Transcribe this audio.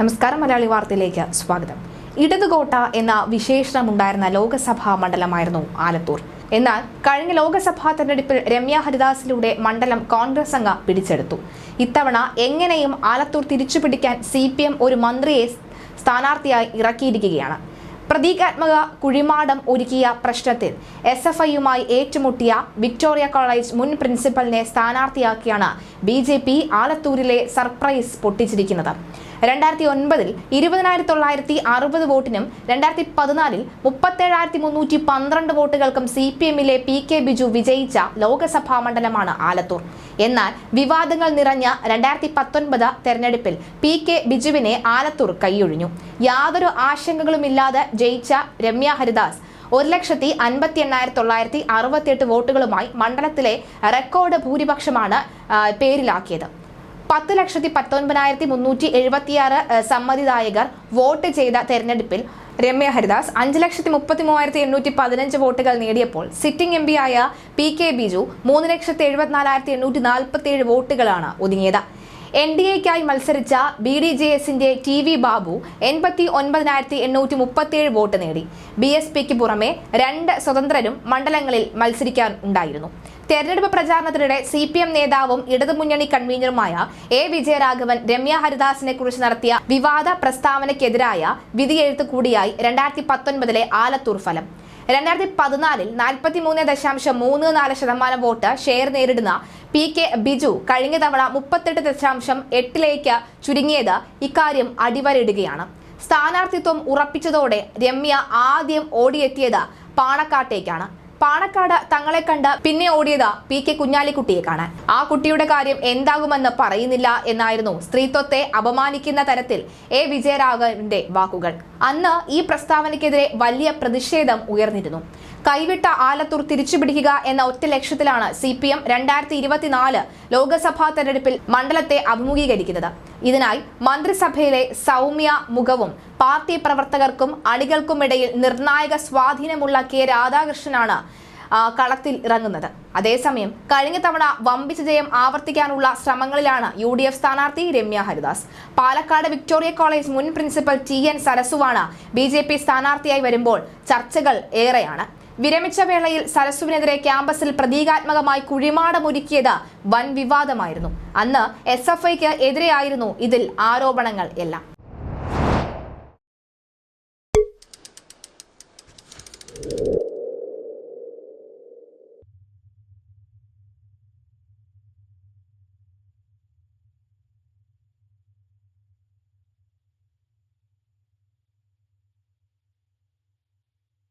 നമസ്കാരം. മലയാളി വാർത്തയിലേക്ക് സ്വാഗതം. ഇടതുകോട്ട എന്ന വിശേഷണമുണ്ടായിരുന്ന ലോക്സഭാ മണ്ഡലമായിരുന്നു ആലത്തൂർ. എന്നാൽ കഴിഞ്ഞ ലോക്സഭാ തെരഞ്ഞെടുപ്പിൽ രമ്യ ഹരിദാസിലൂടെ മണ്ഡലം കോൺഗ്രസ് അംഗം പിടിച്ചെടുത്തു. ഇത്തവണ എങ്ങനെയും ആലത്തൂർ തിരിച്ചുപിടിക്കാൻ CPM ഒരു മന്ത്രിയെ സ്ഥാനാർത്ഥിയായി ഇറക്കിയിരിക്കുകയാണ്. പ്രതീകാത്മക കുഴിമാടം ഒരുക്കിയ പ്രശ്നത്തിൽ SFIയുമായി ഏറ്റുമുട്ടിയ വിക്ടോറിയ കോളേജ് മുൻ പ്രിൻസിപ്പലിനെ സ്ഥാനാർത്ഥിയാക്കിയാണ് BJP ആലത്തൂരിലെ സർപ്രൈസ് പൊട്ടിച്ചിരിക്കുന്നത്. 2009 20,960 വോട്ടിനും 2014 37,312 വോട്ടുകൾക്കും CPMലെ PK ബിജു വിജയിച്ച ലോക്സഭാ മണ്ഡലമാണ് ആലത്തൂർ. എന്നാൽ വിവാദങ്ങൾ നിറഞ്ഞ 2019 തെരഞ്ഞെടുപ്പിൽ PK ബിജുവിനെ ആലത്തൂർ കൈയൊഴിഞ്ഞു. യാതൊരു ആശങ്കകളുമില്ലാതെ ജയിച്ച രമ്യ ഹരിദാസ് 1,58,968 വോട്ടുകളുമായി മണ്ഡലത്തിലെ റെക്കോർഡ് ഭൂരിപക്ഷമാണ് പേരിലാക്കിയത്. 10,19,376 സമ്മതിദായകർ വോട്ട് ചെയ്ത തെരഞ്ഞെടുപ്പിൽ രമ്യ ഹരിദാസ് 5,33,815 വോട്ടുകൾ നേടിയപ്പോൾ സിറ്റിംഗ് MP ആയ PK ബിജു 3,74,847 വോട്ടുകളാണ് ഒതുങ്ങിയത്. NDAയ്ക്കായി മത്സരിച്ച BDJSന്റെ TV ബാബു 89,837 വോട്ട് നേടി. BSPക്ക് പുറമെ 2 സ്വതന്ത്രരും മണ്ഡലങ്ങളിൽ മത്സരിക്കാൻ ഉണ്ടായിരുന്നു. തെരഞ്ഞെടുപ്പ് പ്രചാരണത്തിനിടെ CPM നേതാവും ഇടതുമുന്നണി കൺവീനറുമായ A വിജയരാഘവൻ രമ്യ ഹരിദാസിനെ കുറിച്ച് നടത്തിയ വിവാദ പ്രസ്താവനയ്ക്കെതിരായ വിധിയെഴുത്ത് കൂടിയായി 2019 ആലത്തൂർ ഫലം. 2014 43.34% വോട്ട് ഷെയർ നേരിടുന്ന PK ബിജു കഴിഞ്ഞ തവണ 38.8 ചുരുങ്ങിയത് ഇക്കാര്യം അടിവരയിടുകയാണ്. സ്ഥാനാർത്ഥിത്വം ഉറപ്പിച്ചതോടെ രമ്യ ആദ്യം ഓടിയെത്തിയത് പാണക്കാട്ടേക്കാണ്. പാണക്കാട് തങ്ങളെ കണ്ട് പിന്നെ ഓടിയത് PK കുഞ്ഞാലിക്കുട്ടിയെ കാണാൻ. ആ കുട്ടിയുടെ കാര്യം എന്താകുമെന്ന് പറയുന്നില്ല എന്നായിരുന്നു സ്ത്രീത്വത്തെ അപമാനിക്കുന്ന തരത്തിൽ A വിജയരാഘവന്റെ വാക്കുകൾ. അന്ന് ഈ പ്രസ്താവനയ്ക്കെതിരെ വലിയ പ്രതിഷേധം ഉയർന്നിരുന്നു. കൈവിട്ട ആലത്തൂർ തിരിച്ചുപിടിക്കുക എന്ന ഒറ്റ ലക്ഷ്യത്തിലാണ് CPM 2024 ലോക്സഭാ തെരഞ്ഞെടുപ്പിൽ മണ്ഡലത്തെ അഭിമുഖീകരിക്കുന്നത്. ഇതിനായി മന്ത്രിസഭയിലെ സൗമ്യ മുഖവും പാർട്ടി പ്രവർത്തകർക്കും അണികൾക്കുമിടയിൽ നിർണായക സ്വാധീനമുള്ള K രാധാകൃഷ്ണനാണ് കളത്തിൽ ഇറങ്ങുന്നത്. അതേസമയം കഴിഞ്ഞ തവണ വമ്പിച്ച ജയം ആവർത്തിക്കാനുള്ള ശ്രമങ്ങളിലാണ് UDF സ്ഥാനാർത്ഥി രമ്യ ഹരിദാസ്. പാലക്കാട് വിക്ടോറിയ കോളേജ് മുൻ പ്രിൻസിപ്പൽ TN സരസുവാണ് BJP സ്ഥാനാർത്ഥിയായി വരുമ്പോൾ ചർച്ചകൾ ഏറെയാണ്. വിരമിച്ച വേളയിൽ സരസുവിനെതിരെ ക്യാമ്പസിൽ പ്രതീകാത്മകമായി കുഴിമാടമൊരുക്കിയത് വൻ വിവാദമായിരുന്നു. അന്ന് SFIക്ക് എതിരെയായിരുന്നു ഇതിൽ ആരോപണങ്ങൾ എല്ലാം.